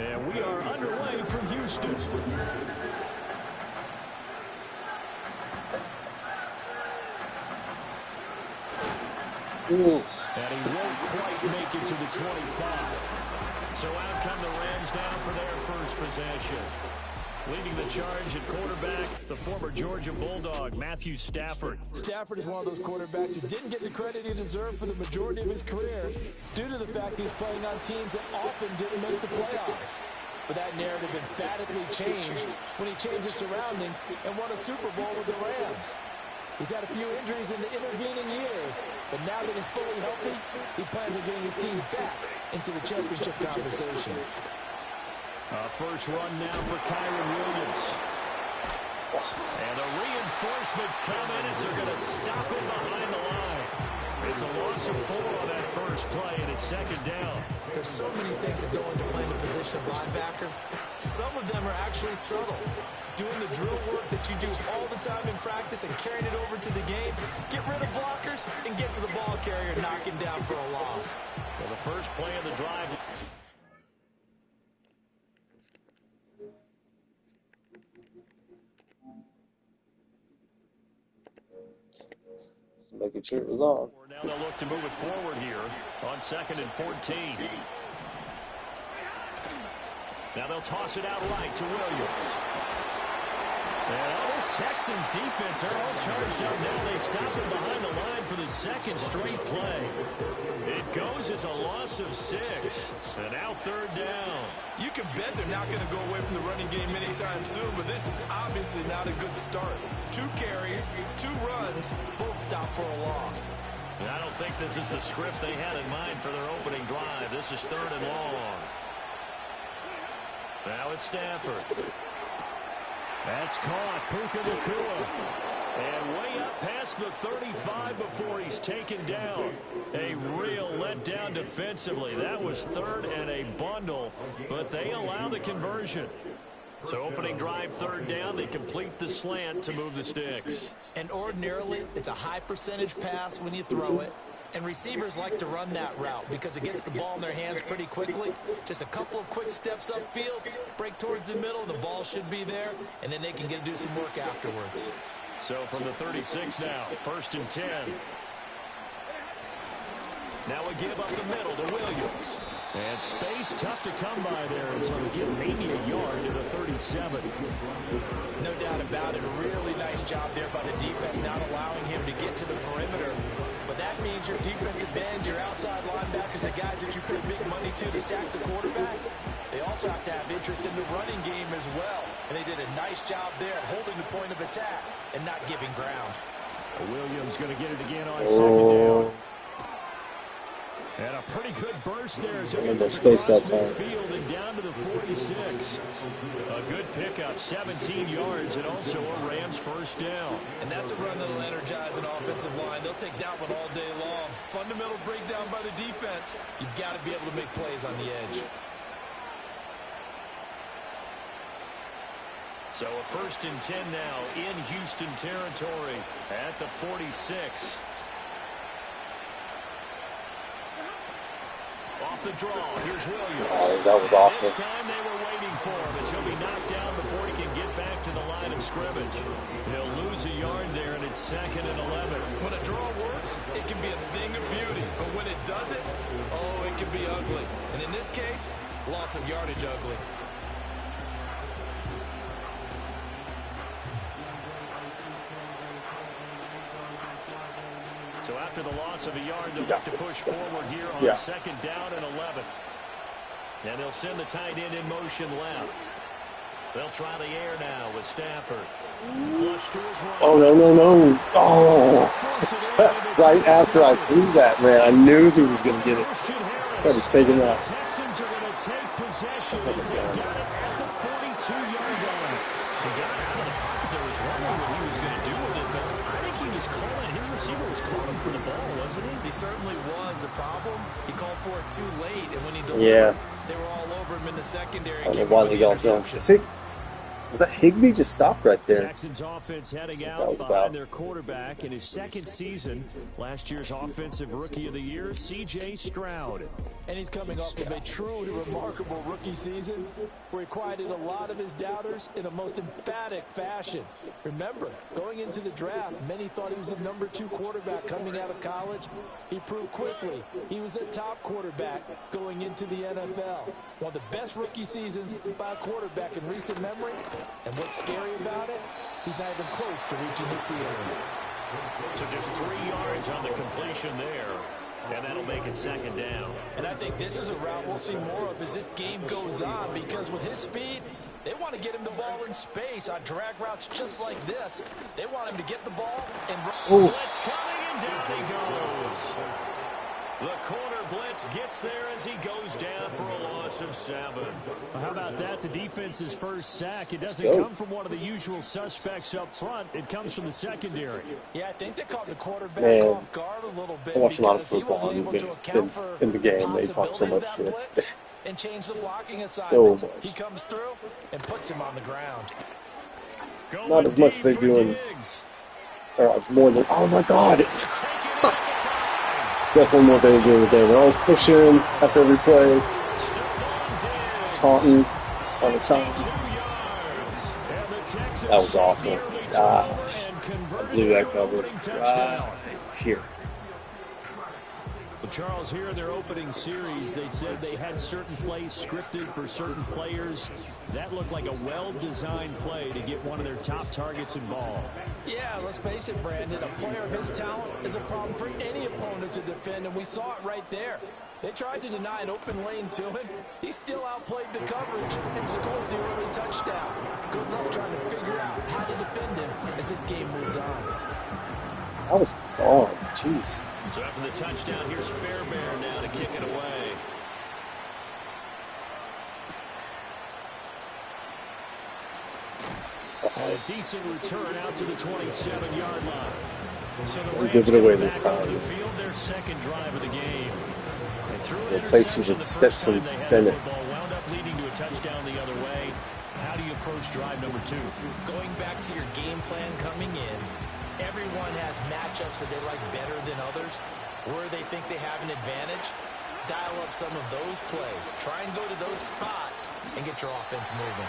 And we are underway from Houston. Ooh. And he won't quite make it to the 25. So out come the Rams now for their first possession. Leading the charge at quarterback, the former Georgia Bulldog, Matthew Stafford. Stafford is one of those quarterbacks who didn't get the credit he deserved for the majority of his career due to the fact he's playing on teams that often didn't make the playoffs. But that narrative emphatically changed when he changed his surroundings and won a Super Bowl with the Rams. He's had a few injuries in the intervening years, but now that he's fully healthy, he plans on getting his team back into the championship conversation. First run now for Kyren Williams. And the reinforcements come in as they're going to stop him behind the line. It's a loss of 4 on that first play, and it's second down. There's so many things that go into playing the position of linebacker. Some of them are actually subtle. Doing the drill work that you do all the time in practice and carrying it over to the game. Get rid of blockers and get to the ball carrier and knock him down for a loss. Well, the first play of the drive. Just making sure it was on. Now they'll look to move it forward here on 2nd and 14. Now they'll toss it out right to Williams. And this Texans defense, they're all charged up now. They stop him behind the line for the second straight play. It goes as a loss of 6. And now 3rd down. You can bet they're not going to go away from the running game anytime soon, but this is obviously not a good start. 2 carries, 2 runs, both stop for a loss. And I don't think this is the script they had in mind for their opening drive. This is 3rd and long. Now it's Stafford. That's caught. Puka Nacua. And way up past the 35 before he's taken down. A real letdown defensively. That was 3rd and a bundle, but they allow the conversion. So opening drive, 3rd down, they complete the slant to move the sticks. And ordinarily, it's a high percentage pass when you throw it. And receivers like to run that route because it gets the ball in their hands pretty quickly. Just a couple of quick steps upfield, break towards the middle, and the ball should be there. And then they can do some work afterwards. So from the 36 now, 1st and 10. Now we give up the middle to Williams. And space tough to come by there. And so we get maybe a yard to the 37. No doubt about it. A really nice job there by the defense, not allowing him to get to the perimeter. But that means your defensive end, your outside linebackers, the guys that you pay big money to sack the quarterback, they also have to have interest in the running game as well. And they did a nice job there at holding the point of attack and not giving ground. Williams going to get it again on 2nd down. And a pretty good burst there as he gets across midfield and down to the 46. A good pickup, 17 yards, and also a Rams 1st down. And that's a run that'll energize an offensive line. They'll take that one all day long. Fundamental breakdown by the defense. You've got to be able to make plays on the edge. So a 1st and 10 now in Houston territory at the 46. Off the draw, here's Williams. That was awful. This time they were waiting for him as he'll be knocked down before he can get back to the line of scrimmage. He'll lose a yard there, and it's 2nd and 11. When a draw works, it can be a thing of beauty. But when it doesn't, oh, it can be ugly. And in this case, loss of yardage ugly. So after the loss of a yard, they'll look to push forward here on 2nd down and 11. And they'll send the tight end in motion left. They'll try the air now with Stafford. Flush to his right. Oh, no. Oh, right after I threw that, man, I knew he was going to get it. Tried to take him out. Texans are going to take possession as they got it at the 42-yard line. He got it out of the pocket there. Was wondering what he was going to do with it, but I think he was calling. His receiver was calling for the ball, wasn't he? He certainly was. The problem, he called for it too late, and when he delivered, they were all over him in the secondary. I don't know why they got done. See? Was that Higbee just stopped right there? Texans offense heading That out was behind about. their quarterback in his second season. Last year's Offensive Rookie of the Year, C.J. Stroud. And he's coming off of a truly remarkable rookie season where he quieted a lot of his doubters in a most emphatic fashion. Remember, going into the draft, many thought he was the #2 quarterback coming out of college. He proved quickly he was a top quarterback going into the NFL. One of the best rookie seasons by a quarterback in recent memory. And what's scary about it, he's not even close to reaching his ceiling. So just 3 yards on the completion there. And that'll make it second down. And I think this is a route we'll see more of as this game goes on, because with his speed, they want to get him the ball in space on drag routes just like this. They want him to get the ball and run. Blitz coming, and down he goes. The corner blitz gets there as he goes down for a loss of 7. Well, how about that? The defense's first sack. It doesn't come from one of the usual suspects up front. It comes from the secondary. Yeah, I think they caught the quarterback off guard a little bit. I watch a lot of because he football wasn't able to account for in the game. They talk so much possibility of that shit. blitz and change the blocking So assignment. much. He comes through and puts him on the ground. Not as much as they do in. Or it's more than. Oh my God! Definitely more than they do in the game. They're always pushing after every play, taunting all the time. That was awful. Gosh, I blew that coverage right here. Well, Charles, here in their opening series, they said they had certain plays scripted for certain players. That looked like a well-designed play to get one of their top targets involved. Yeah, let's face it, Brandon. A player of his talent is a problem for any opponent to defend, and we saw it right there. They tried to deny an open lane to him. He still outplayed the coverage and scored the early touchdown. Good luck trying to figure out how to defend him as this game moves on. I was gone. Jeez. So after the touchdown, here's Fairbairn now to kick it away. And a decent return out to the 27-yard line. So the Rams give it away this back on time. the field, their second drive of the game. They threw an Replace you interception with the first Stetson time they had the Bennett. football, wound up leading to a touchdown the other way. How do you approach drive number 2? Going back to your game plan coming in, everyone has matchups that they like better than others. Where they think they have an advantage, dial up some of those plays. Try and go to those spots and get your offense moving.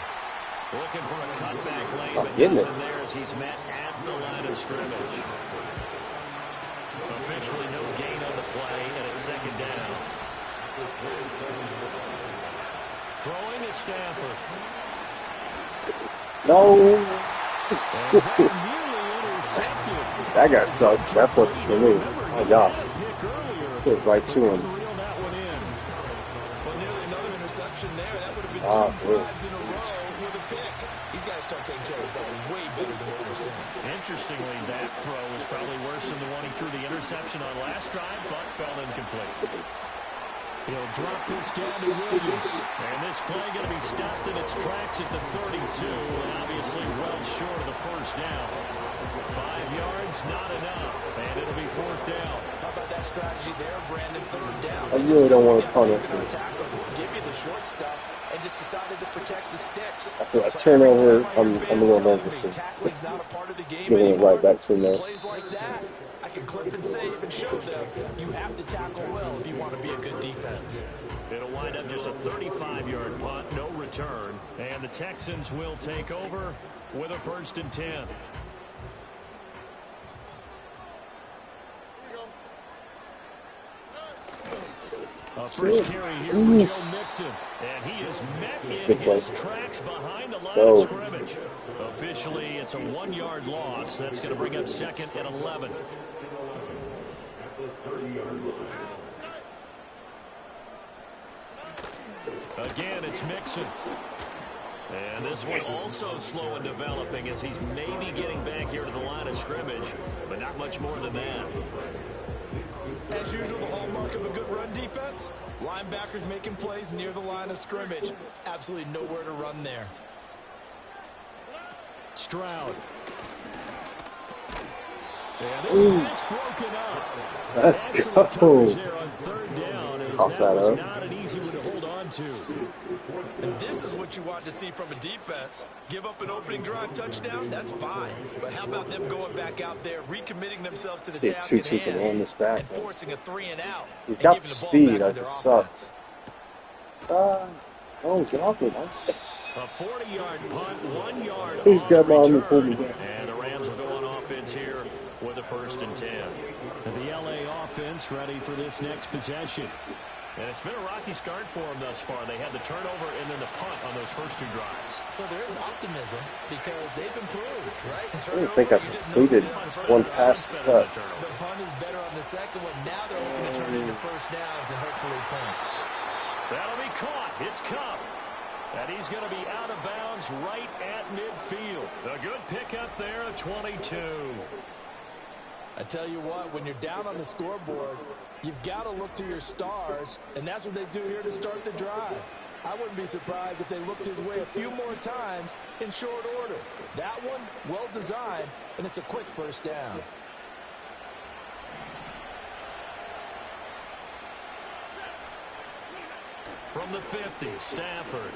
Looking for a cutback lane, Stop but getting nothing it. there as he's met at the line of scrimmage. Officially no gain on the play, and it's second down. Throwing is Stafford. No. And that nearly intercepted. That guy sucks. That's lucky for me. Remember, Oh he gosh. had a pick earlier, Hit right to couldn't him. reel that one in. Well, nearly another interception there. That would have been Ah, two good. drives in a row with a pick. These guys start taking care of the ball way better than what we're seeing. Interestingly, that throw was probably worse than the one he threw the interception on last drive, but fell incomplete. He'll drop this down to Williams. And this play going to be stopped in its tracks at the 32, and obviously well short of the first down. 5 yards, not enough, and it'll be fourth down. How about that strategy there, Brandon? Third down. I really don't want to punt it. Give you the short stuff and just decided to protect the sticks. After that turnover, I'm a little nervous of Tackling's not a part of the game giving it anymore. right back to him there. Plays like that, I can clip and save and show them you have to tackle well if you want to be a good defense. It'll wind up just a 35-yard punt, no return, and the Texans will take over with a 1st and 10. A first carry here for Joe Mixon, and he is met in his tracks behind the line of scrimmage. Officially, it's a 1-yard loss. That's going to bring up 2nd and 11. Again, it's Mixon. And this one also slow in developing as he's maybe getting back here to the line of scrimmage, but not much more than that. As usual, the hallmark of a good run defense, linebackers making plays near the line of scrimmage. Absolutely nowhere to run there. Stroud. And this pass broken up. Let's Excellent go. coverage there on third down, as Off that that was up. not an easy one to hold on to. And this is what what you want to see from a defense. Give up an opening drive touchdown, that's fine. But how about them going back out there, recommitting themselves to the task at hand, and forcing a 3-and-out. He's got the speed, I just suck. Oh, get off me, man. A 40-yard punt, 1 yard Please grab my arm and pull return. me back. And the Rams will go on offense here with a 1st and 10. And the LA offense ready for this next possession. And it's been a rocky start for them thus far. They had the turnover and then the punt on those first 2 drives. So there is optimism because they've improved, right? I don't think I've completed one pass to cut. The punt is better on the second one. Now they're hoping to turn into first downs and hopefully points. That'll be caught. It's Kupp. And he's going to be out of bounds right at midfield. A good pickup there at 22. I tell you what, when you're down on the scoreboard, you've got to look to your stars, and that's what they do here to start the drive. I wouldn't be surprised if they looked his way a few more times in short order. That one, well designed, and it's a quick first down. From the 50, Stafford.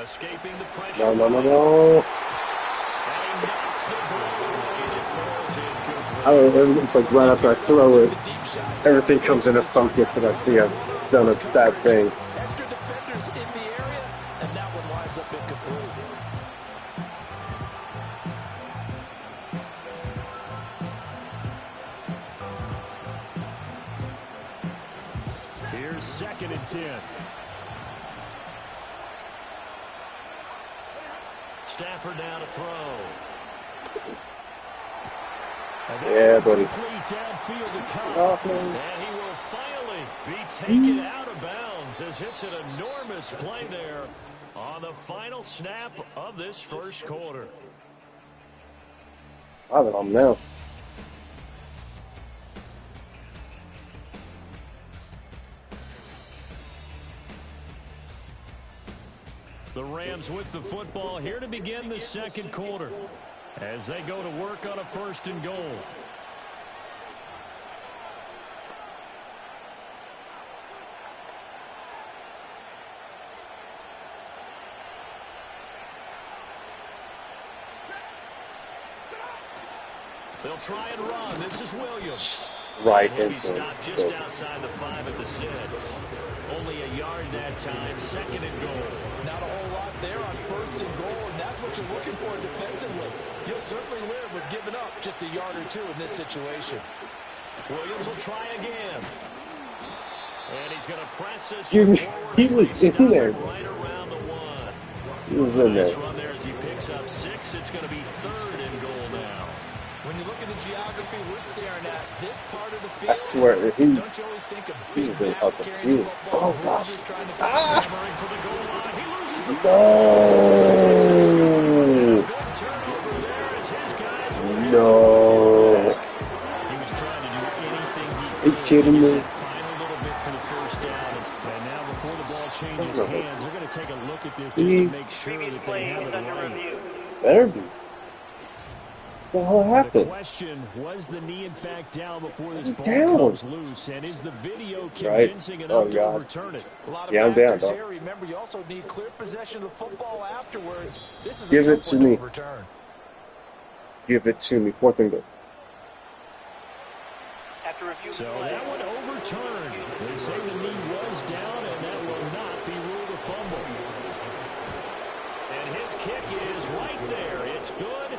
Escaping the pressure. No. And he knocks the ball away and it falls incomplete. I don't know, it's like right after I throw it, everything comes into focus and I see I've done a bad thing. Extra defenders in the area, and that one winds up incomplete. Here's 2nd and 10. Stafford now to throw. Yeah, buddy. Downfield to Kupp. Oh, And he will finally be taken out of bounds as it's an enormous play there on the final snap of this first quarter. I don't know. The Rams with the football here to begin the second quarter as they go to work on a 1st and goal. They'll try and run. This is Williams. Right He'll be into stopped just outside the 5 at the 6. Only a yard that time. 2nd and goal. Not a whole lot there on 1st and goal, and that's what you're looking for defensively. You'll certainly live with giving up just a yard or 2 in this situation. Williams will try again. And he's going to press us He forward. was in there. Right around the 1. He was in Nice there. run there as he picks up 6. It's going to be 3rd and goal now. When you look at the geography we're staring at, this part of the field, I swear, don't you always think of he big was in backs awesome carrying view. the football, Oh, bruisers gosh. trying to Hammering for the goal line. He loses the No. Big turnover there as his guys were No. He was trying to do anything he Are could. you kidding me? That final little bit for the first down. And now before the ball changes hands, they're going to take a look at this just to make sure that they have it right. Better be. What the hell The happened? question, was the knee in fact down before this He's ball down. comes loose? And is the video Right. convincing Oh, enough to God. overturn it? A lot of Yeah, I'm down, factors dog. here. Remember, you also need clear possession of the football afterwards. This is Give a it tough to one me. overturn. Give it to me. 4th and goal. So that one overturned. They say the knee was down, and that will not be ruled a fumble. And his kick is right there. It's good.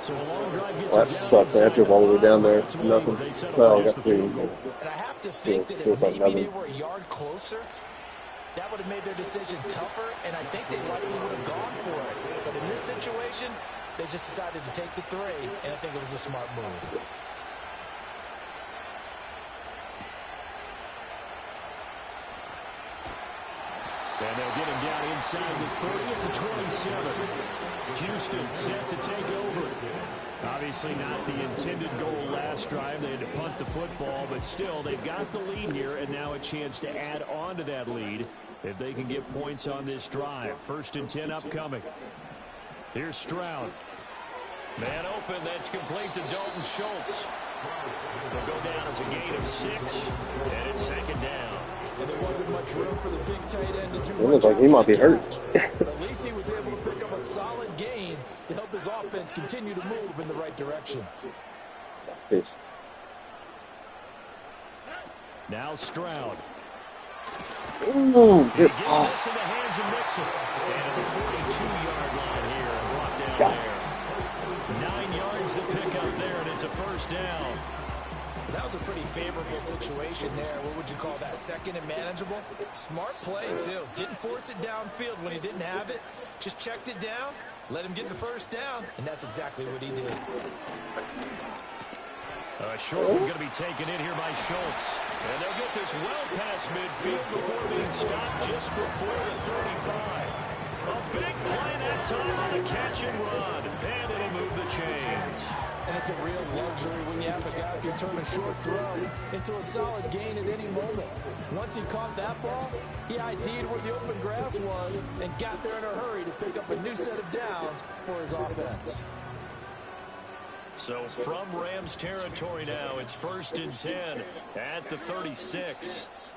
So a long drive gets Well, that sucked. I drove all the way down there. Nothing. Well, I got 3. And I have to Still think that feels if like maybe they nothing. were a yard closer, that would have made their decision tougher, and I think they likely would have gone for it. But in this situation, they just decided to take the 3, and I think it was a smart move. And they'll get him down inside the 30 to 27. Houston set to take over. Obviously not the intended goal last drive. They had to punt the football, but still they've got the lead here, and now a chance to add on to that lead if they can get points on this drive. 1st and 10 upcoming. Here's Stroud. Man open, that's complete to Dalton Schultz. They'll go down as a gain of 6, and it's 2nd down. and there wasn't much room for the big tight end to do It looks like he might be hurt. But at least he was able to pick up a solid gain to help his offense continue to move in the right direction. Peace. Now Stroud. Ooh, good Gets pass. this in the hands of Mixon. And at the 42-yard line here, and brought down Got there. 9 yards to pick up there, and it's a first down. That was a pretty favorable situation there. What would you call that? Second and manageable? Smart play, too. Didn't force it downfield when he didn't have it. Just checked it down, let him get the first down, and that's exactly what he did. A short one going to be taken in here by Schultz. And they'll get this well past midfield before being stopped just before the 35. A big play that time on the catch and run. And it'll move the chains. And it's a real luxury when you have a guy who can turn a short throw into a solid gain at any moment. Once he caught that ball, he ID'd where the open grass was and got there in a hurry to pick up a new set of downs for his offense. So from Rams territory now, it's 1st and 10 at the 36.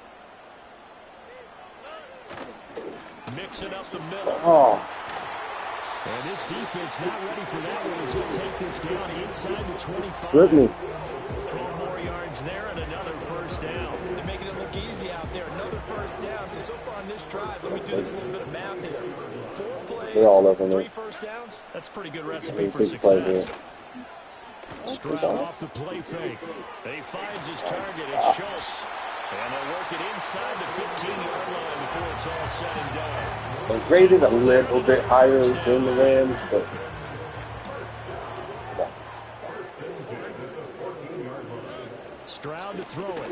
Mixing up the middle. Oh, And this defense not ready for that one as he'll take this down inside the 25. slipped me. 12 more yards there and another first down. They're making it look easy out there. Another first down. So far on this drive, let me do this little bit of math here. 4 plays, They're all over 3 me. first downs. That's a pretty good recipe for Big play success. here. Stroud off the play fake. He finds his target. It's Schultz. And they'll work it inside the 15-yard line before it's all said and done. They're graded a little bit higher than the Rams, but Stroud to throw it.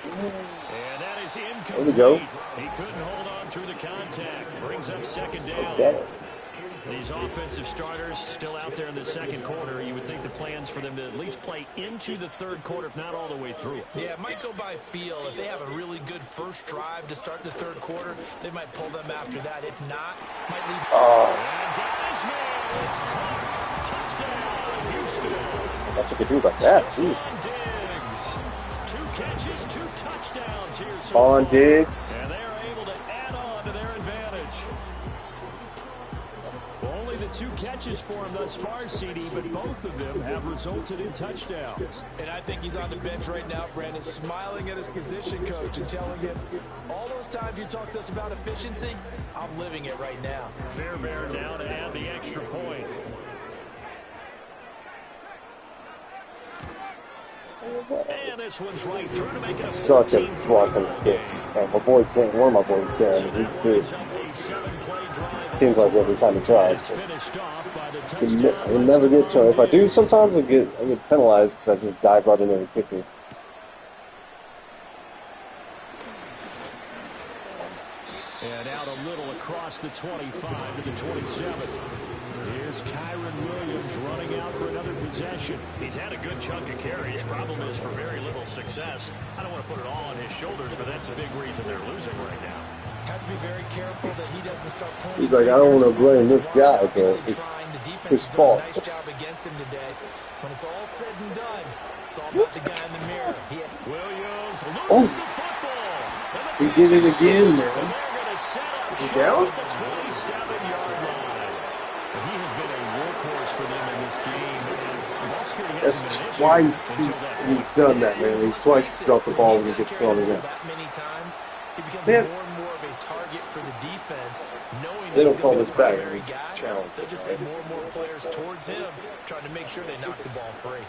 And that is incomplete. There we go. He couldn't hold on through the contact. Brings up second down. get it. These offensive starters still out there in the second quarter. You would think the plans for them to at least play into the third quarter, if not all the way through. Yeah, it might go by feel. If they have a really good first drive to start the third quarter, they might pull them after that. If not, might leave. And got his man. It's caught. Touchdown, Houston. That's what you do about that. Jeez. Diggs. 2 catches, 2 touchdowns here. Ball on Diggs. And they're able to add on to their advantage. Only the 2 catches for him thus far, CD, but both of them have resulted in touchdowns. And I think he's on the bench right now, Brandon, smiling at his position coach and telling him, all those times you talked to us about efficiency, I'm living it right now. Fairbairn now to add the extra point. And this one's right through to make it a Such a 14-3 blocking ball kicks. game. My boy can't. One of my boys can. So This that dude brings up a 7-play drive. seems like every time he tries. It's finished off by the He'll touchdown. he'll never get to. If I do, sometimes I get penalized because I just dive right in there and kick me. And out a little across the 25 to the 27. Here's Kyron Williams running out for another possession. He's had a good chunk of carries. Problem is for very little success. I don't want to put it all on his shoulders, but that's a big reason they're losing right now. Have to be very careful that he doesn't start pointing. He's like, I don't want to blame this guy, but Obviously it's trying. The defense his has done fault. a nice job against him today. When it's all said and done, it's all about the guy in the mirror. Williams Oh. loses the football. And He the did it Texans again, score. man. And they're going to set up Is he short down? at the 27-yard line. And he has been a workhorse for them in this game. And ball security That's hasn't been an issue twice until he's that point. done that, man. He's twice dropped the ball when he gets thrown again. That many times, he becomes Man. more and more of a target for the defense, knowing They that don't he's call going to this be the back. primary It's guy. challenge, They'll just right? send more and more players towards him, trying to make sure they knock the ball free.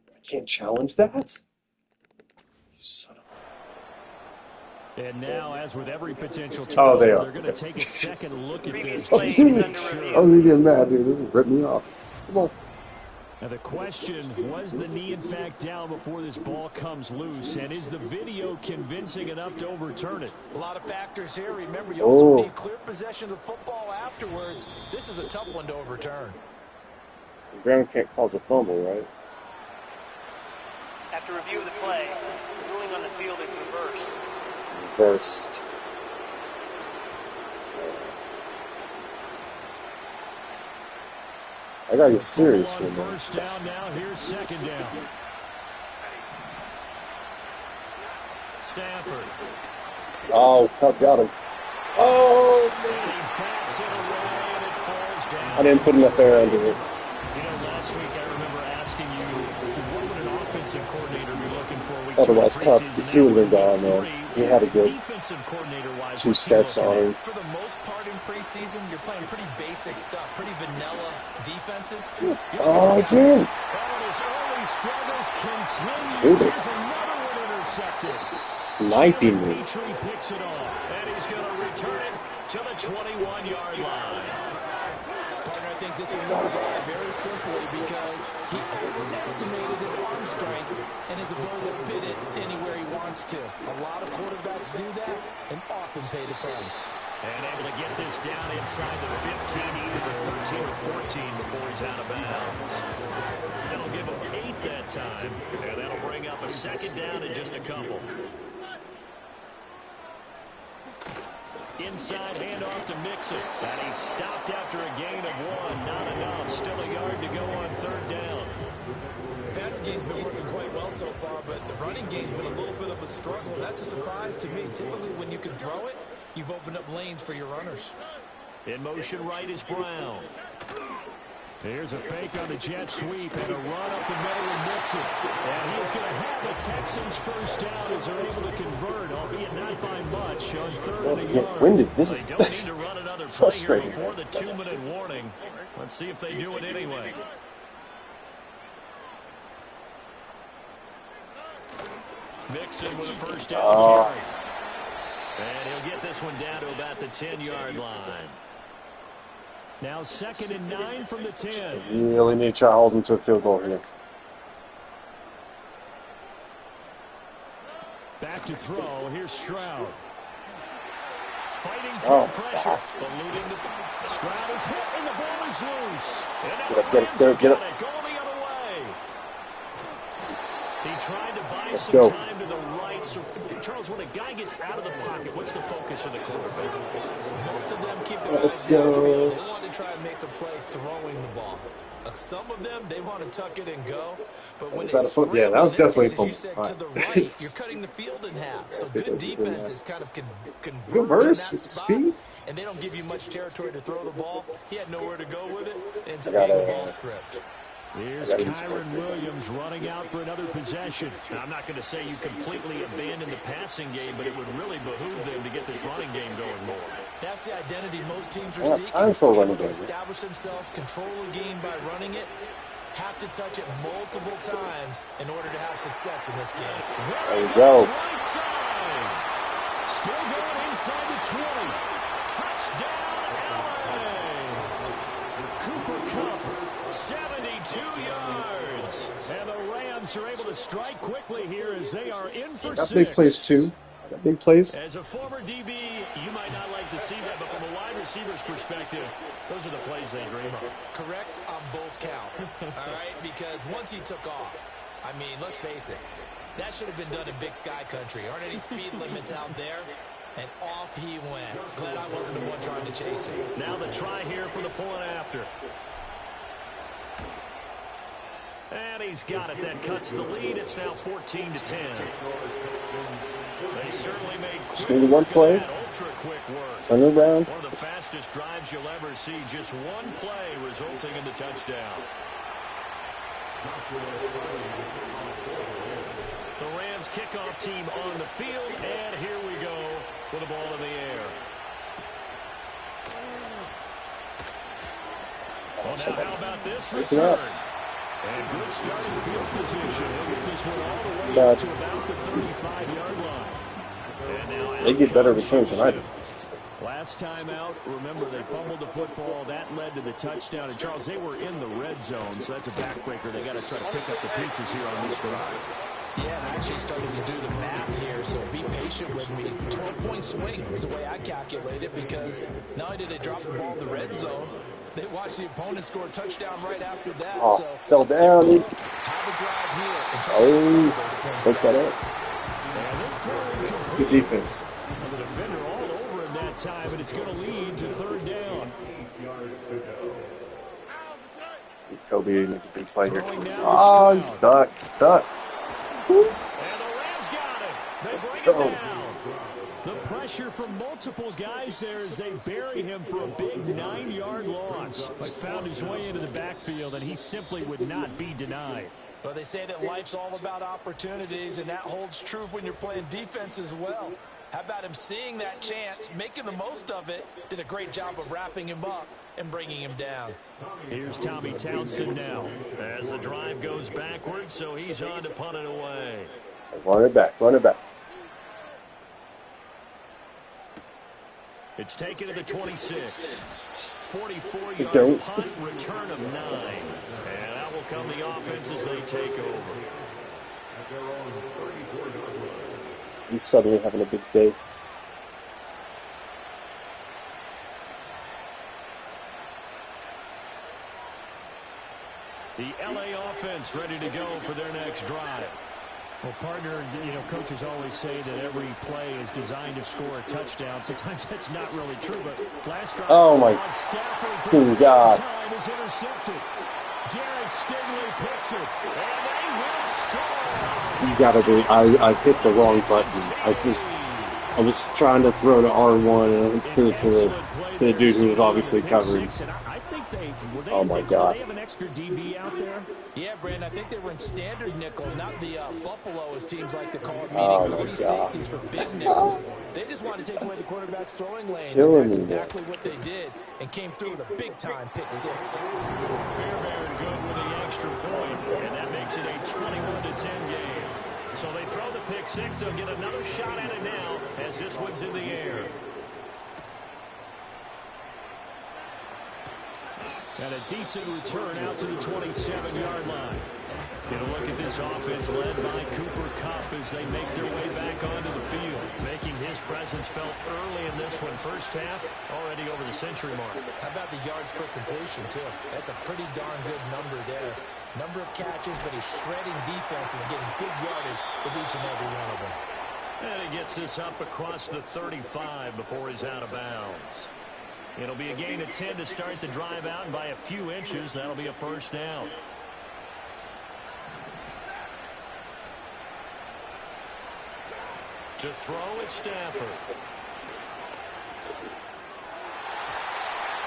I can't challenge that. You son of And now, as with every potential Oh, they turnover, are. they're going to take a second look at this. Oh, to dude. make I sure. was getting mad, dude. This is ripping me off. Come on. Now the question, was the knee in fact down before this ball comes loose? And is the video convincing enough to overturn it? A lot of factors here. Remember, you also Oh. need clear possession of the football afterwards. This is a tough one to overturn. Brown can't cause a fumble, right? After review of the play, the ruling on the field is reversed. Reversed. I gotta get serious here, On man. first down now. Here's second down. Stafford. Oh, Cup got him. Oh, And he backs it away, and it falls down. I didn't put enough air under it. You know, last week I remember asking you, what would an offensive coordinator be looking for? Week 2 Otherwise, of the Cup, preseason? he would have been Now gone, we're man. week He 3. had a good Defensive coordinator-wise, 2 what's he steps looking on at? him. For the most part in preseason, you're playing pretty basic stuff, pretty vanilla defenses. Oh, again. Well, and his early struggles continue. Dude. There's another one intercepted. Sniping me. Petrie picks it off, and he's going to return it to the 21-yard line. Partner, I think this will move the ball very simply because he overestimated his arm strength and his ability to fit it anywhere he wants to. A lot of quarterbacks do that and often pay the price. And able to get this down inside the 15, either the 13 or 14 before he's out of bounds. That'll give him 8 that time, and that'll bring up a second down in just a couple. Inside handoff to Mixon, and he's stopped after a gain of 1. Not enough. Still a yard to go on third down. The passing game's been working quite well so far, but the running game's been a little bit of a struggle. That's a surprise to me. Typically, when you can throw it, you've opened up lanes for your runners. In motion right is Brown. Here's a fake on the jet sweep and a run up the middle with Mixon. And he's going to have the Texans first down as they're able to convert, albeit not by much, on third and a Get yard. winded. This is They don't need to run another play here frustrating. before the 2-minute warning. Let's see if they do it anyway. Mixon with a first down carry. And he'll get this one down to about the 10-yard line. Now 2nd and 9 from the 10. Really need to try to hold him to a field goal here. Back to throw. Here's Stroud. Fighting through pressure. Eluding the Stroud is hit and the ball is loose. And now Get it, get it, get it. Going the other way. He tried to buy Let's some go. time to the right. So, Charles, when a guy gets out of the pocket, what's the focus of the quarterback? Most of them keep their Let's eyes downfield. go. They want to try and make a play throwing the ball. Some of them, they want to tuck it and go. But when Was they that a foot? scramble, Yeah, that was in this definitely case, as you a said, foot. to the Alright. right, you're cutting the field in half. So It's good a good defense half. is kind of converged Good in that burst with spot, speed. and they don't give you much territory to throw the ball. He had nowhere to go with it. It ends up I being gotta- the ball stripped. Here's Kyron Williams running out for another possession. Now, I'm not going to say you completely abandon the passing game, but it would really behoove them to get this running game going more. That's the identity most teams are I have seeking. time for a Able running to game. establish themselves, control the game by running it, have to touch it multiple times in order to have success in this game. There we go. Right side. Still going inside the 20. Touchdown, LA. Cooper Kupp, 72 yards. And the Rams are able to strike quickly here as they are in for Got 6. big plays too. Got big plays. As a former DB, you might not like to see that, but from a wide receiver's perspective, those are the plays they dream of. Correct on both counts, all right? Because once he took off, I mean, let's face it, that should have been done in Big Sky Country. Aren't any speed limits out there? And off he went. Glad I wasn't the one trying to chase him. Now the try here for the pulling after. And he's got it. That cuts the lead. It's now 14-10. They certainly made quick Just needed one work of play. that. Ultra quick work. Turn it around. One of the fastest drives you'll ever see. Just one play resulting in the touchdown. The Rams kickoff team on the field, and here we go with the ball in the air. Well, now how about this return? And good starting field position. He'll get this one all the way up to about the 35-yard line. And now They get better out returns than I do. Last time out, remember, they fumbled the football. That led to the touchdown. And, Charles, they were in the red zone, so that's a backbreaker. They got to try to pick up the pieces here on this drive. Yeah, and I actually started to do the math here, so be patient with me. 12-point swing is the way I calculate it, because not only did they drop the ball in the red zone, they watched the opponent score a touchdown right after that. Oh, so fell down. have a drive here and try to get some of those points Look that back. up. And this throw incomplete. Good defense. And the defender all over him that time, and it's going to lead to third down. Kobe make a big play here. Throwing now Oh, to he's Stroud. stuck. And the Rams got it. They Let's bring go. it down. The pressure from multiple guys there as they bury him for a big 9-yard loss. But found his way into the backfield, and he simply would not be denied. Well, they say that life's all about opportunities, and that holds true when you're playing defense as well. How about him seeing that chance, making the most of it, did a great job of wrapping him up and bringing him down. Here's Tommy Townsend now as the drive goes backwards, so he's on to punt it away. Run it back. It's taken to the 26. 44-yard punt, return of 9. And that will come the offense as they take over. He's suddenly having a big day. The LA offense ready to go for their next drive. Well, partner, coaches always say that every play is designed to score a touchdown. Sometimes that's not really true, but last drive, Oh my God. time is intercepted. Derek Stingley picks it, and they will score. You gotta be. I hit the wrong button. I was trying to throw to R1 and threw it to the dude who was obviously covering. Oh my God. They have an extra DB out there. Yeah, Brandon, I think they were in standard nickel, not the Buffalo, as teams like to call it, Oh meaning my 3 God. safeties for big nickel. They just wanted to take away the quarterback's throwing lanes, Killing and that's me, man. exactly what they did, and came through with a big-time pick 6. Fairbairn good with the extra point, and that makes it a 21-10 game. So they throw the pick 6. They'll get another shot at it now as this one's in the air. And a decent return out to the 27-yard line. Get a look at this offense led by Cooper Kupp as they make their way back onto the field, making his presence felt early in this one. First half, already over the century mark. How about the yards per completion, too? That's a pretty darn good number there. Number of catches, but his shredding defense is getting big yardage with each and every one of them. And he gets this up across the 35 before he's out of bounds. It'll be a gain of 10 to start the drive out, and by a few inches, that'll be a first down. To throw is Stafford.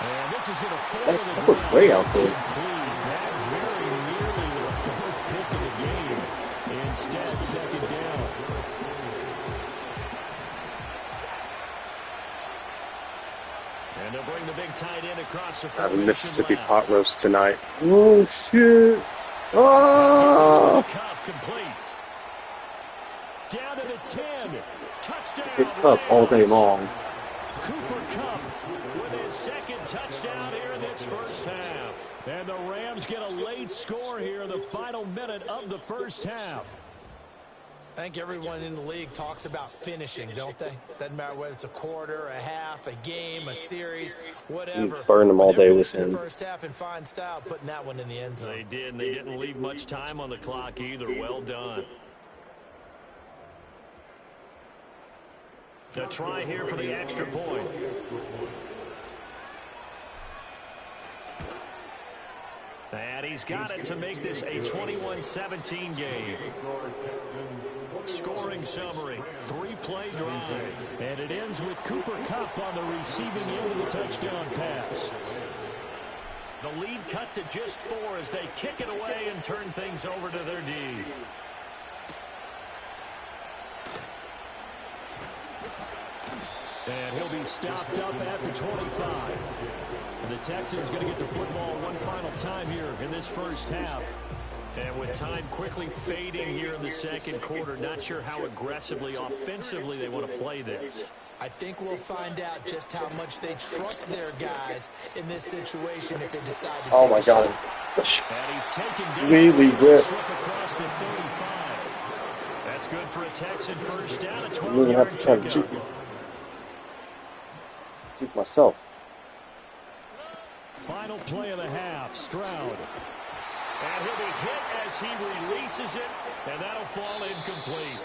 And this is going to fall to the That was ground. way out there. That very nearly the fourth pick of the game. Instead, second down. And they'll bring the big tight end across the I have a formation Mississippi left. pot roast tonight. Oh shit! Oh! Kupp complete. Down to the 10. Touchdown. Hit Cup all day long. Cooper Kupp with his second touchdown here in this first half. And the Rams get a late score here in the final minute of the first half. I think everyone in the league talks about finishing, don't they? Doesn't matter whether it's a quarter, a half, a game, a series, whatever. You burn them all But they're day with finishing him. the first half in fine style, putting that one in the end zone. They did, and they didn't leave much time on the clock either. Well done. The try here for the extra point. And he's got it to make this a 21-17 game. Scoring summary, 3-play drive. And it ends with Cooper Kupp on the receiving end of the touchdown pass. The lead cut to just 4 as they kick it away and turn things over to their D. And he'll be stopped up at the 25. And the Texans going to get the football one final time here in this first half. And with time quickly fading here in the second quarter, not sure how aggressively, offensively they want to play this. I think we'll find out just how much they trust their guys in this situation if they decide to Oh take my a God! shot. And he's taken down. Really whipped. Slip across the 35. That's good for a Texan first down, a I'm gonna 12-yard have to try to pickup. juke myself. Final play of the half, Stroud. And he'll be hit as he releases it, and that'll fall incomplete.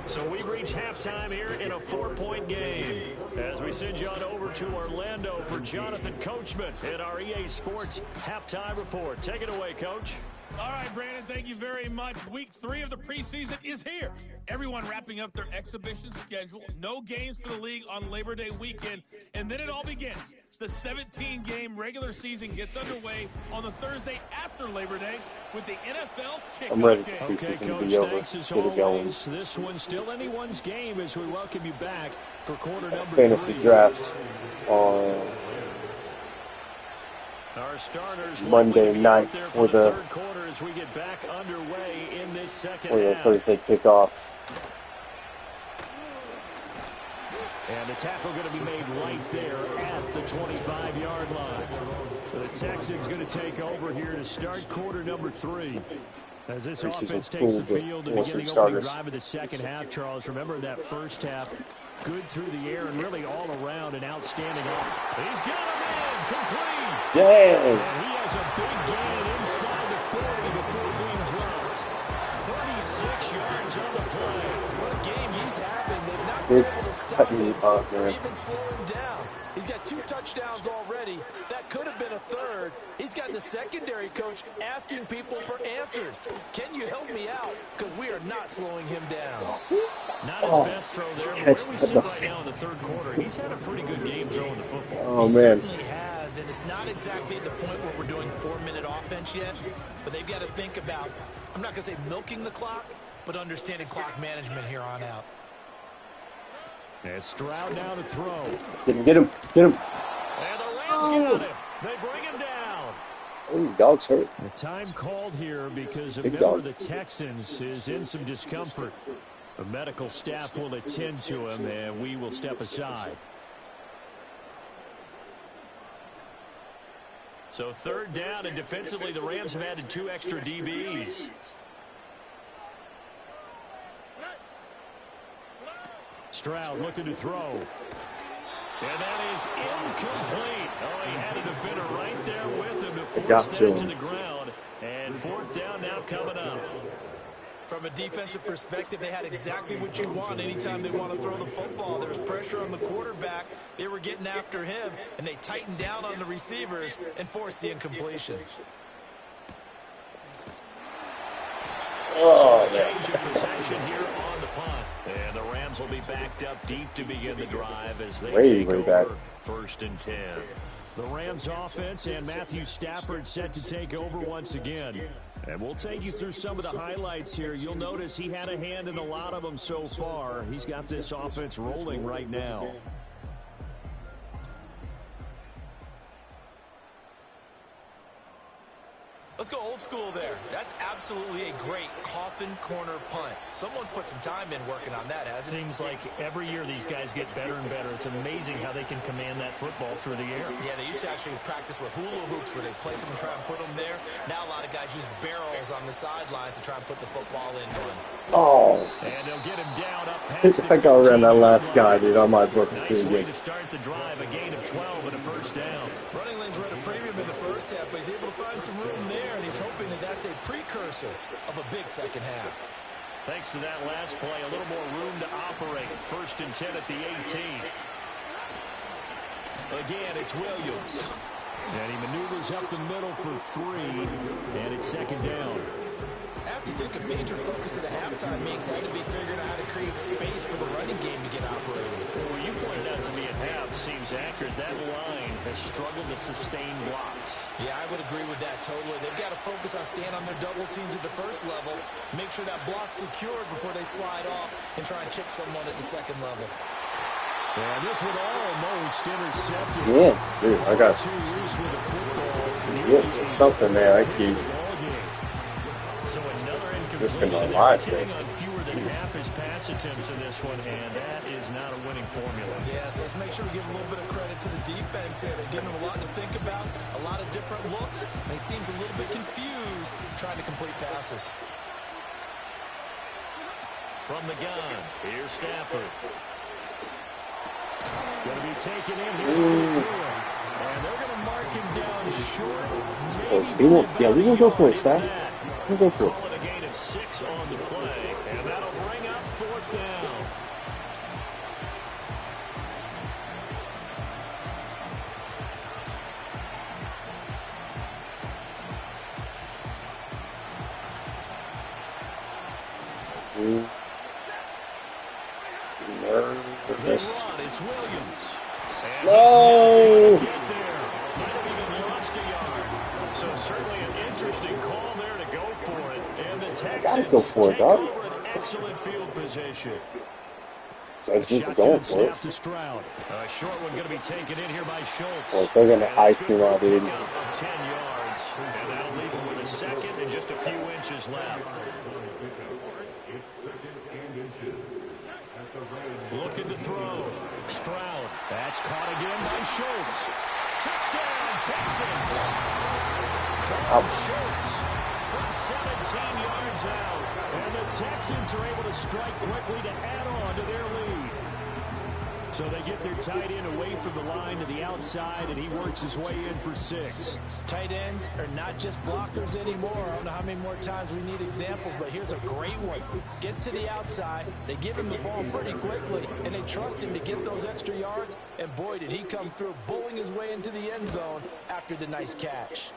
So we've reached halftime here in a 4-point game. As we send you on over to Orlando for Jonathan Coachman in our EA Sports Halftime Report. Take it away, Coach. All right, Brandon, thank you very much. Week 3 of the preseason is here. Everyone wrapping up their exhibition schedule. No games for the league on Labor Day weekend. And then it all begins. The 17-game regular season gets underway on the Thursday after Labor Day with the NFL kickoff I'm ready for game. preseason Coach, to be over. thanks as Get it going. always. This one's still anyone's game as we welcome you back for quarter number Fantasy 3. draft on Our starters Monday night for the third quarter as we get back underway in this second for the half. Thursday kickoff. And the tackle going to be made right there at the 25-yard line. The Texans going to take over here to start quarter number 3. As this offense takes the field to begin the opening drive of the second half, Charles, remember that first half, good through the air and really all around an outstanding off. He's got him in, complete. Dang! And he has a big gain inside the 40 before being dropped. 36 yards on the play. What game he's having. They've not It's been able to stop cutting him me up, or man. even slow him down. He's got 2 touchdowns already. That could have been a third. He's got the secondary coach asking people for answers. Can you help me out? Because we are not slowing him down. Not his best throw there, but where we sit right now in the third quarter, he's had a pretty good game throwing the football. Oh, He man. certainly has, and it's not exactly at the point where we're doing 4-minute offense yet, but they've got to think about, I'm not going to say milking the clock, but understanding clock management here on out. And Stroud now to throw. Get him, get him, get him. And the Rams got him. They bring him down. Oh, dog's hurt. The time called here because a Big member dog. of the Texans is in some discomfort. The medical staff will attend to him, and we will step aside. So third down, and defensively, the Rams have added 2 extra DBs. Stroud looking to throw. And that is incomplete. Oh, he had a defender right there with him to force that to the ground. And fourth down now coming up. From a defensive perspective, they had exactly what you want anytime they want to throw the football. There was pressure on the quarterback. They were getting after him, and they tightened down on the receivers and forced the incompletion. Oh, man. Change of possession here on the punt. And the Rams will be backed up deep to begin the drive as they take Way over back. 1st and 10. The Rams offense and Matthew Stafford set to take over once again. And we'll take you through some of the highlights here. You'll notice he had a hand in a lot of them so far. He's got this offense rolling right now. Let's go old school there. That's absolutely a great coffin corner punt. Someone's put some time in working on that, hasn't it? Seems like every year these guys get better and better. It's amazing how they can command that football through the air. Yeah, they used to actually practice with hula hoops where they place them and try and put them there. Now a lot of guys use barrels on the sidelines to try and put the football in one. Oh. And they'll get him down up past I got around that last guy, dude. I might book Nice him way again. to start the drive, a gain of 12 and a first down. Running lanes were at a premium in the first half, but he's able to find some room there, and he's hoping that that's a precursor of a big second half. Thanks to that last play, a little more room to operate. 1st and 10 at the 18. Again, it's Williams. And he maneuvers up the middle for 3, and it's 2nd down. I have to think a major focus of the halftime makes had to be figuring out how to create space for the running game to get operating. Well, you pointed out to me at half seems accurate. That line has struggled to sustain blocks. Yeah, I would agree with that totally. They've got to focus on staying on their double teams at the first level, make sure that block's secured before they slide off and try and chip someone at the second level. And this one almost intercepted. Yeah, dude, I got Too loose with the football. yeah, something there. I keep So another Just incompletion. gonna lie, He's hitting Chris. on fewer than half his pass attempts in this one, and that is not a winning formula. Yeah, so let's make sure we give a little bit of credit to the defense here. They're giving them a lot to think about, a lot of different looks, and he seems a little bit confused trying to complete passes. From the gun, here's Stafford. Going to be taken in here. And they're going to mark him down short, for it. He won't. Yeah, we will go for it, Staff. We'll go for it. Call it a gain of 6 on the play, and that'll bring up 4th down. Nervous. It's Williams. And No! he's not gonna get there. Might have even lost a yard. So certainly an interesting call there to go for it. And the Texans Gotta go for it, take dog. over an excellent field position. I just need to go for it. Snap to Stroud. A short one going to be taken in here by Schultz. Well, they're gonna ice me now, dude. Of 10 yards. And that'll leave him with a second and just a few inches left. Looking to throw. Stroud. That's caught again by Schultz. Touchdown, Texans. Dalton Schultz from 17 yards out. And the Texans are able to strike quickly to add on to their lead. So they get their tight end away from the line to the outside, and he works his way in for 6. Tight ends are not just blockers anymore. I don't know how many more times we need examples, but here's a great one. Gets to the outside, they give him the ball pretty quickly, and they trust him to get those extra yards, and boy, did he come through, bowling his way into the end zone after the nice catch.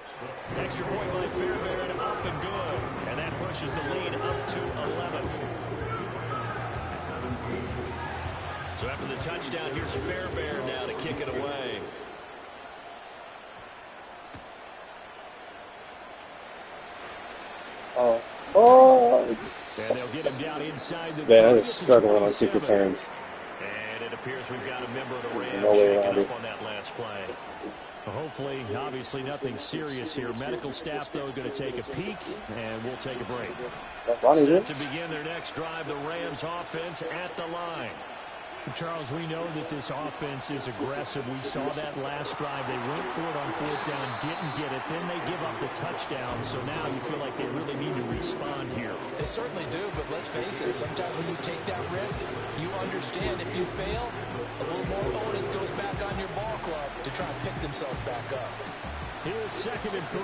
Extra point by Fairbairn, up and good. And that pushes the lead up to 11. So after the touchdown, here's Fairbairn now to kick it away. Oh! And they'll get him down inside the Man, I 30 was struggling on kick 27. returns. And it appears we've got a member of the Rams No way shaking around up it. on that last play. Well, hopefully, obviously nothing serious here. Medical staff, though, going to take a peek, and we'll take a break. Ronnie Set Lynch? to begin their next drive, the Rams offense at the line. Charles, we know that this offense is aggressive. We saw that last drive. They went for it on 4th down, didn't get it. Then they give up the touchdown. So now you feel like they really need to respond here. They certainly do, but let's face it, sometimes when you take that risk, you understand if you fail, a little more onus goes back on your ball club to try and pick themselves back up. Here's 2nd and 3.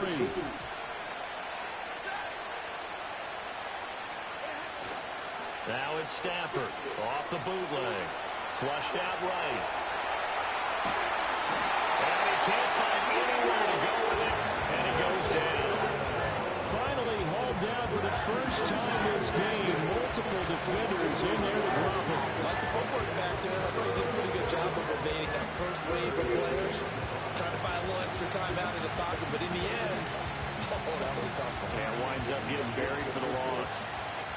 Now it's Stafford off the bootleg. Flushed out right. And he can't find anywhere to go with it. And he goes down. Finally hauled down for the first time this game. Multiple defenders in there to drop him. Like the footwork back there, I thought he did a pretty good job of evading that first wave of players. Trying to buy a little extra time out in the pocket, but in the end, oh, that was a tough one. And winds up getting buried for the loss.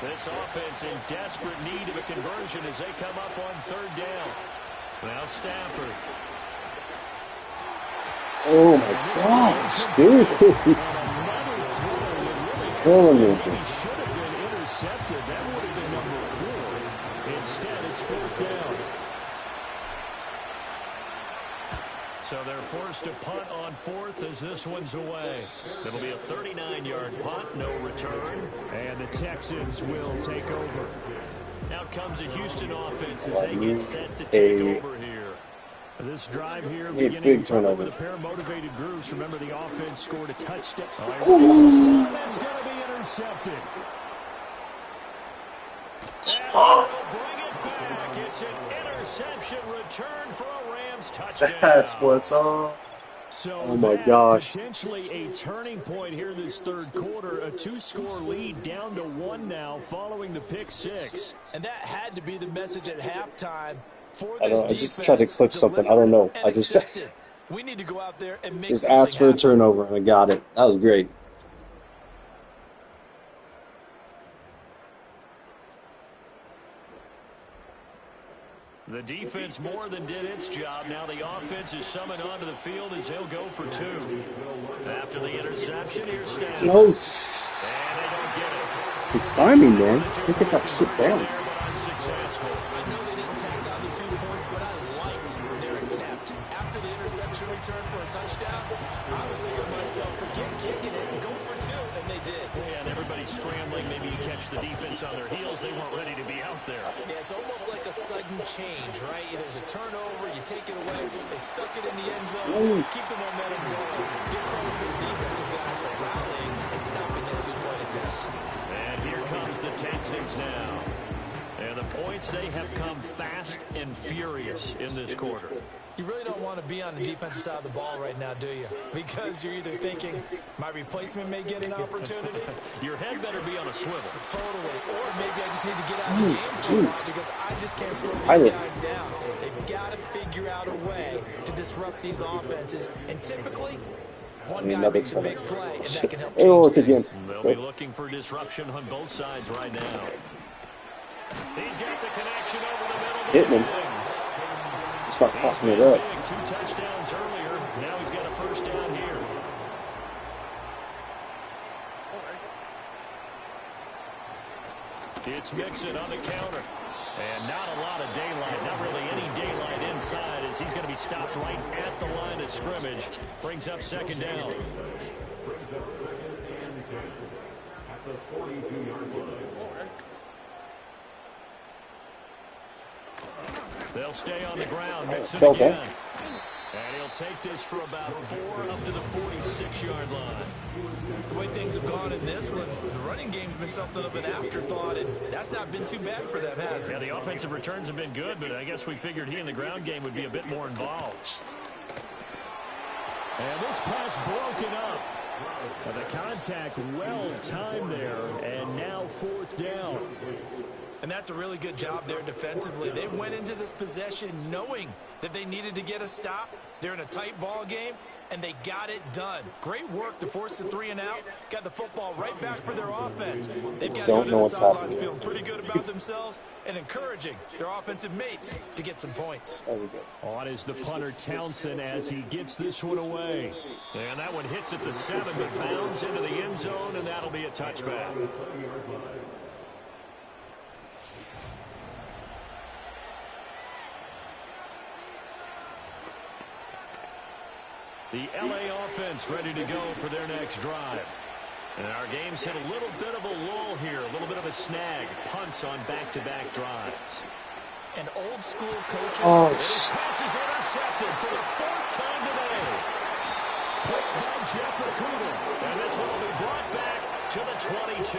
This offense in desperate need of a conversion as they come up on 3rd down. Now Stafford. Oh my gosh, dude! Killing me. He should have been intercepted. That would have been number 4. Instead, it's 4th down. So they're forced to punt on 4th as this one's away. It'll be a 39-yard punt, no return. And the Texans will take over. Out comes the Houston offense as they get set to take over here. This drive here Big beginning turnover. with a pair of motivated groups. Remember, the offense scored a touchdown. Oh, That's going to be intercepted. and they'll bring it back. It's an interception return for a Rams touchdown. That's what's up. So Oh my that gosh. potentially a turning point here this 3rd quarter. A 2-score lead down to 1 now following the pick 6. And that had to be the message at halftime for I this don't. I just defense. tried to click something. I don't know. I just We need to go out there and make just asked for a turnover and I got it. That was great. The defense more than did its job. Now the offense is summoned onto the field as he'll go for 2. After the interception, here's Stafford. No, And they don't get it. it's timing, man. They get that shit down. There, but unsuccessful. I know they didn't tack on the 2 points, but I liked their attempt. After the interception return for a touchdown, I was thinking to myself, forget kicking it and go for 2, and they did. Yeah, and everybody's scrambling. Maybe you catch the defense on their heels. They weren't ready to be out there. Yeah, it's almost like a sudden change, right? There's a turnover, you take it away, they stuck it in the end zone, keep the momentum going. Give credit to the defensive guys for stopping that two-point attempt. And here comes the Texans now. And the points, they have come fast and furious in this quarter. You really don't want to be on the defensive side of the ball right now, do you? Because you're either thinking, my replacement may get an opportunity. Your head better be on a swivel. Totally. Or maybe I just need to get out of the game because I just can't slow these guys down. They've got to figure out a way to disrupt these offenses. And typically, one guy makes a big play, and that can help change things. They'll be looking for disruption on both sides right now. He's got the connection over the middle. Hitting him. Start popping it up. 2 touchdowns earlier. Now he's got a first down here. It's Mixon on the counter. And not a lot of daylight, not really any daylight inside as he's going to be stopped right at the line of scrimmage. Brings up second down. They'll stay on the ground. Mixon again. And he'll take this for about 4 up to the 46-yard line. The way things have gone in this one, the running game's been something of an afterthought, and that's not been too bad for them, has it? Yeah, the offensive returns have been good, but I guess we figured he in the ground game would be a bit more involved. And this pass broken up. And the contact well timed there, and now 4th down. And that's a really good job there defensively. They went into this possession knowing that they needed to get a stop. They're in a tight ball game, and they got it done. Great work to force the 3 and out. Got the football right back for their offense. They've got to go to the sidelines feeling pretty good about themselves and encouraging their offensive mates to get some points. On is the punter Townsend as he gets this one away. And that one hits at the 7, but bounds into the end zone, and that'll be a touchback. The LA offense ready to go for their next drive. And our game's hit a little bit of a lull here, a little bit of a snag. Punts on back-to-back drives. An old-school coach. This pass is intercepted for the 4th time today. Picked by Jeff Okudah. And this one will be brought back to the 22.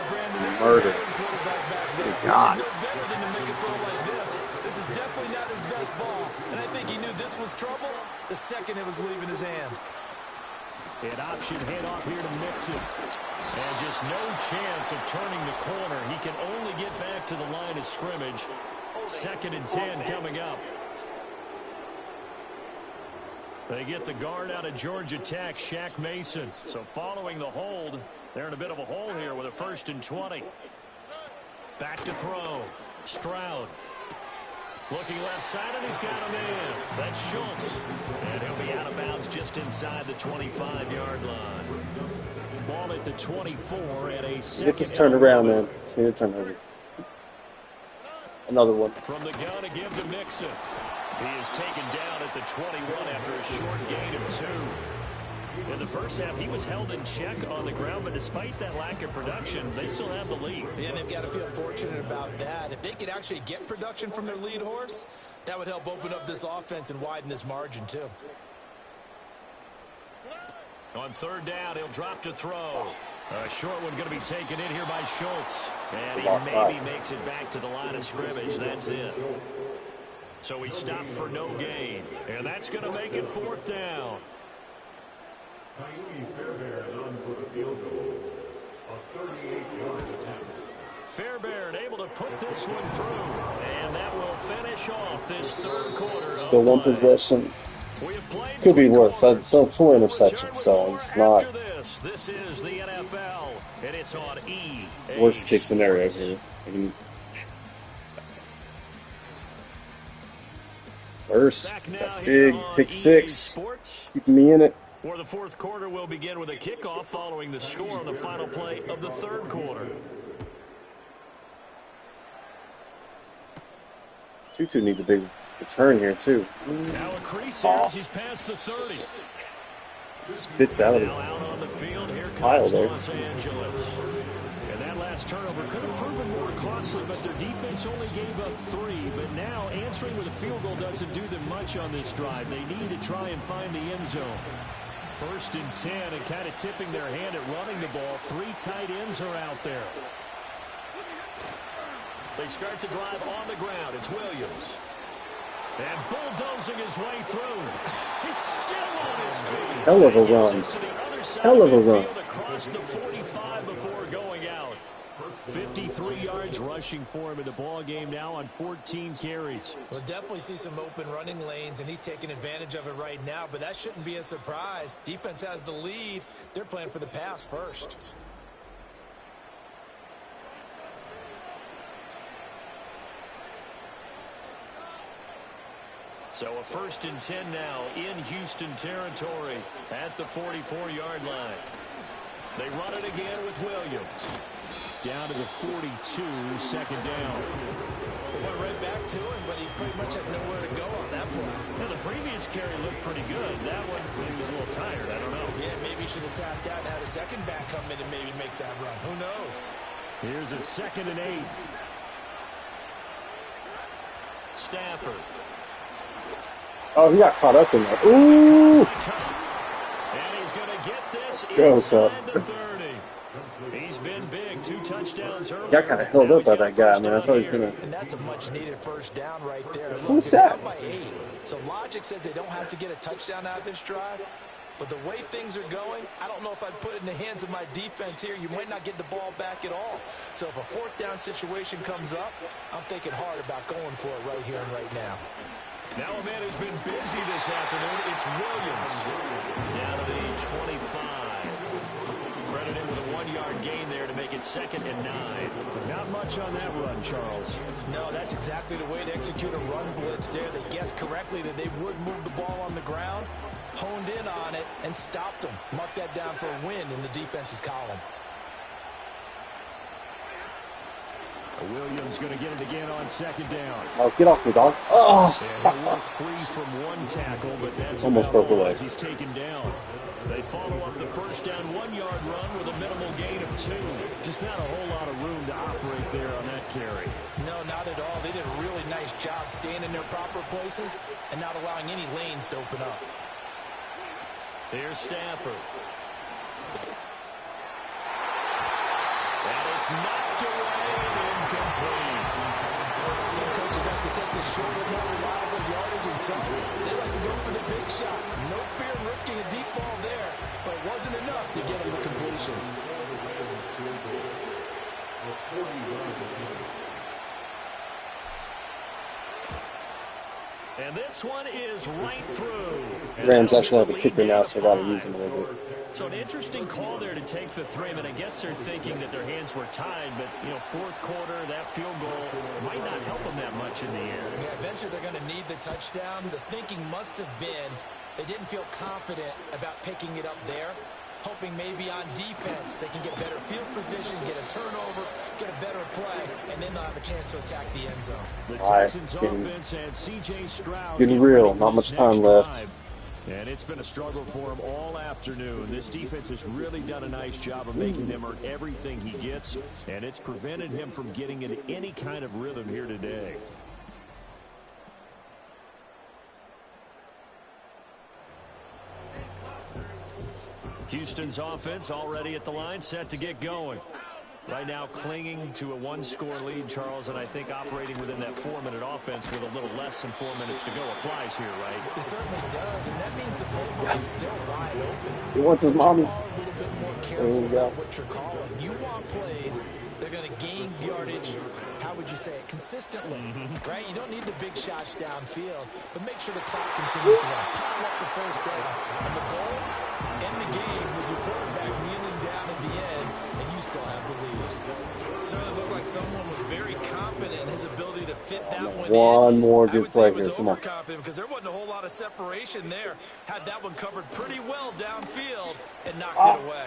Brandon, this Murder. is a quarterback back there. God. No better than to make a throw like this. This is definitely not his best ball, and I think he knew this was trouble the second it was leaving his hand. An option handoff here to Mixon. And just no chance of turning the corner. He can only get back to the line of scrimmage. 2nd and 10 coming up. They get the guard out of Georgia Tech, Shaq Mason. So following the hold, they're in a bit of a hole here with a 1st and 20. Back to throw. Stroud. Looking left side, and he's got him in. That's Schultz. And he'll be out of bounds just inside the 25-yard line. Ball at the 24 at a second. Get this turned around, man. Just need to turn over. Another one. From the gun to give to Mixon. He is taken down at the 21 after a short gain of 2. In the first half, he was held in check on the ground, but despite that lack of production, they still have the lead. Yeah, and they've got to feel fortunate about that. If they could actually get production from their lead horse, that would help open up this offense and widen this margin, too. On 3rd down, he'll drop to throw. A short one going to be taken in here by Schultz. And he maybe makes it back to the line of scrimmage. That's it. So he stopped for no gain. And that's going to make it 4th down. Fairbairn able to put this one through. And that will finish off this 3rd quarter. Still one possession. Could be worse. I throw 4 interceptions, so it's not. This is the NFL, and it's on E. Worst case scenario here. Worse. Big pick 6. Keeping me in it. Or the 4th quarter will begin with a kickoff following the score on the final play of the 3rd quarter. Tutu needs a big return here, too. Now a crease here. He's past the 30. Spits out of the pile there. Los Angeles. And that last turnover could have proven more costly, but their defense only gave up 3. But now answering with a field goal doesn't do them much on this drive. They need to try and find the end zone. First and 10, and kind of tipping their hand at running the ball. 3 tight ends are out there. They start the drive on the ground. It's Williams. And bulldozing his way through. He's still on his feet. Hell of a run. Hell of a run. Across the 45 before going out. 53 yards rushing for him in the ball game now on 14 carries. We'll definitely see some open running lanes, and he's taking advantage of it right now, but that shouldn't be a surprise. Defense has the lead. They're playing for the pass first. So a first and 10 now in Houston territory at the 44-yard line. They run it again with Williams. Down to the 42, second down. They went right back to him, but he pretty much had nowhere to go on that play. Well, the previous carry looked pretty good. That one, he was a little tired. I don't know. Yeah, maybe he should have tapped out and had a second back come in and maybe make that run. Who knows? Here's a 2nd and 8. Stafford. Oh, he got caught up in that. Ooh! And he's going to get this Let's go, inside the 30. He's been big. 2 touchdowns early. Got kind of held up by that guy, man. I thought he was going to... And that's a much-needed first down right there. Who's that? By 8. So logic says they don't have to get a touchdown out of this drive. But the way things are going, I don't know if I'd put it in the hands of my defense here. You might not get the ball back at all. So if a 4th down situation comes up, I'm thinking hard about going for it right here and right now. Now a man who's been busy this afternoon. It's Williams. Down to the 25. Credit him with a 1-yard gain there to make it 2nd and 9. Not much on that run, Charles. No, that's exactly the way to execute a run blitz there. They guessed correctly that they would move the ball on the ground, honed in on it, and stopped them. Mark that down for a win in the defense's column. Williams going to get it again on 2nd down. Oh, get off me, dog. Oh! And he'll work free from 1 tackle, but that's Almost about broke all away. as he's taken down. They follow up the first down 1-yard run with a minimal gain of 2. Just not a whole lot of room to operate there on that carry. No, not at all. They did a really nice job staying in their proper places and not allowing any lanes to open up. Here's Stafford. And it's knocked away and incomplete. Some coaches have to take the shorter, more reliable yardage, and some they like to go for the big shot. No fear of risking a deep ball there, but it wasn't enough to get him the completion. And this one is right through. Rams actually have a kicker now, so I got to use him a little bit. So an interesting call there to take the 3. I mean, I guess they're thinking that their hands were tied, but, you know, 4th quarter, that field goal might not help them that much in the air. Yeah, eventually they're going to need the touchdown. The thinking must have been they didn't feel confident about picking it up there, hoping maybe on defense they can get better field position, get a turnover, get a better play, and then they'll have a chance to attack the end zone. The All right, Texans offense had C.J. Stroud getting real. Not much time left. And it's been a struggle for him all afternoon. This defense has really done a nice job of making him earn everything he gets, and it's prevented him from getting into any kind of rhythm here today. Houston's offense already at the line, set to get going. Right now clinging to a 1-score lead, Charles, and I think operating within that 4-minute offense with a little less than 4 minutes to go applies here, right? It certainly does, and that means the playbook is still wide open. He wants his mommy. You are a little bit more careful about what you're calling. You want plays they're going to gain yardage, how would you say it, consistently, right? You don't need the big shots downfield, but make sure the clock continues to run. Pile up the first down. And the goal, end the game with your quarterback kneeling down at the end, and you still have the lead. It certainly looked like someone was very confident in his ability to fit that one in. One more good play here. Come on. Because there wasn't a whole lot of separation there. Had that one covered pretty well downfield and knocked it away.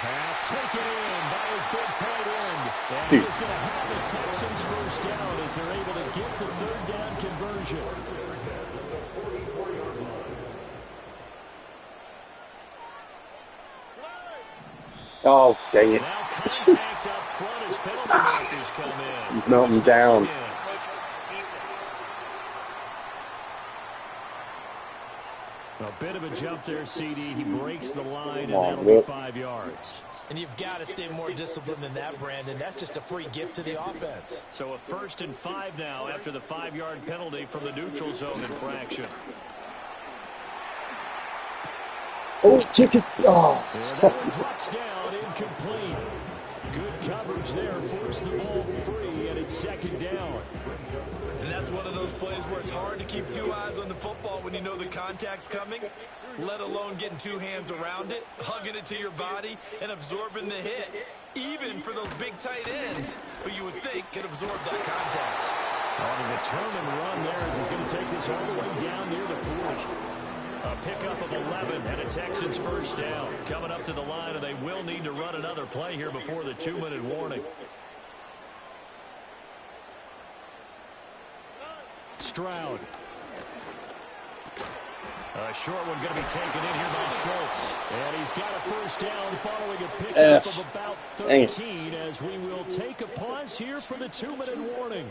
Pass taken in by his big tight end. And he's going to have the Texans first down as they're able to get the 3rd down conversion. Oh, dang it. Now contact up front as penalty markers come in. Melting down. A bit of a jump there, CD. He breaks the line, and Come on, that'll be Whip. 5 yards. And you've got to stay more disciplined than that, Brandon. That's just a free gift to the offense. So a 1st and 5 now after the 5-yard penalty from the neutral zone infraction. Oh, ticket. Oh. And that one drops down, incomplete. Good coverage there, forced the ball free, and it's 2nd down. And that's one of those plays where it's hard to keep 2 eyes on the football when you know the contact's coming, let alone getting 2 hands around it, hugging it to your body, and absorbing the hit, even for those big tight ends who you would think could absorb that contact. On a determined run there as he's going to take this all the way down near the 40. A pickup of 11 and a Texans 1st down. Coming up to the line, and they will need to run another play here before the 2-minute warning. Stroud. A short one going to be taken in here by Schultz. And he's got a 1st down following a pickup of about 13 as we will take a pause here for the 2-minute warning.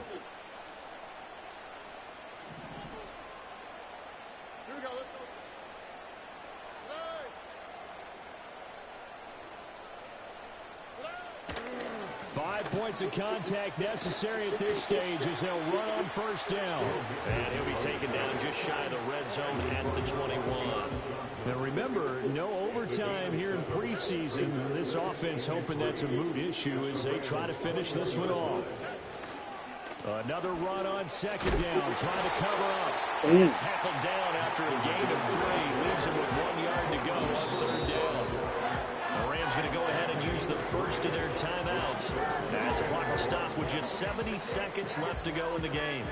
5 points of contact necessary at this stage as they'll run on 1st down. And he'll be taken down just shy of the red zone at the 21. Now remember, no overtime here in preseason. This offense hoping that's a moot issue as they try to finish this one off. Another run on 2nd down, trying to cover up. And tackled down after a gain of 3. Leaves him with 1 yard to go on 3rd down. The Rams going to go ahead and use the first of their timeouts as the clock will stop with just 70 seconds left to go in the game.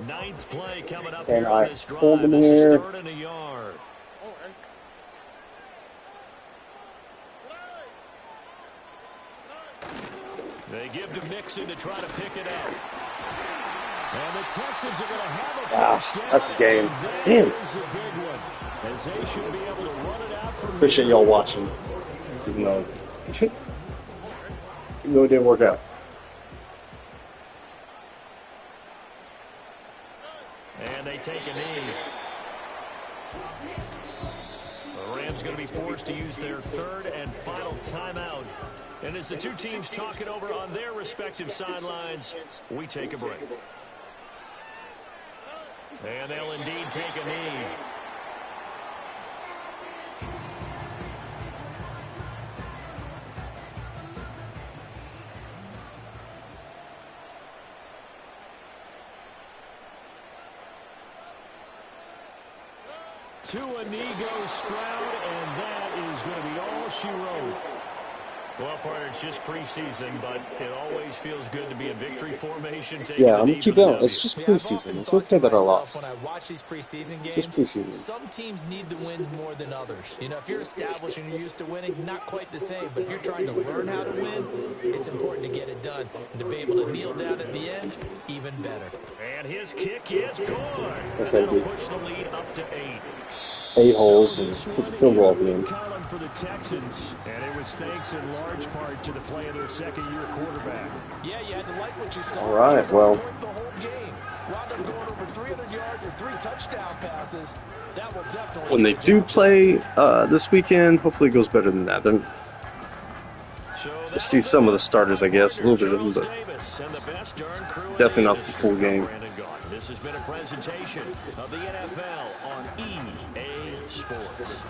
9th play coming up here on this drive. This is 3rd and a yard. They give to Mixon to try to pick it up. And the Texans are going to have a 1st down. That's the game. Damn. That is a big one, as they should be able to run it out from Appreciate y'all watching, even though it didn't work out. And they take a knee. The Rams going to be forced to use their 3rd and final timeout. And as the 2 teams talk it over on their respective sidelines, we take a break. And they'll indeed take a knee. To a knee goes Stroud, and that is going to be all she wrote. Well, partner, it's just preseason, but it always feels good to be in victory formation. Yeah, I'm going to keep going. It's just preseason. It's okay that I lost. When I watch these preseason games, just preseason. Some teams need the wins more than others. You know, if you're established and you're used to winning, not quite the same. But if you're trying to learn how to win, it's important to get it done. And to be able to kneel down at the end, even better. And his kick is good. That'll push the lead up to 8. 8 holes and put the field goal at the end. Column for the Texans, and it was thanks in large part to the play of their 2nd-year quarterback. Yeah, you had to like what you saw. All right, well. The whole game. Wound up going over 300 yards with 3 touchdown passes. That will definitely. When they do play this weekend, hopefully it goes better than that. Then we'll see some of the starters, I guess, a little bit of them, but definitely not the full game. This has been a presentation of the NFL on EA Sports.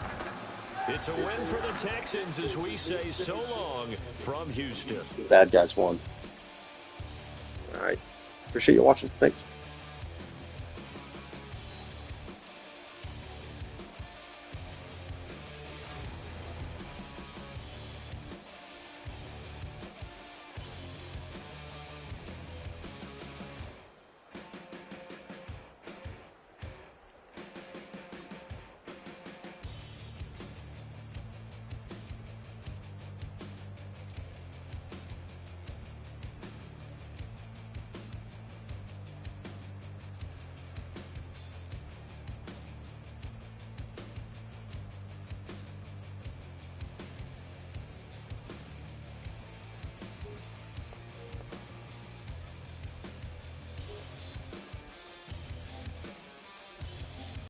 It's a win for the Texans as we say so long from Houston. Bad guys won. All right. Appreciate you watching. Thanks.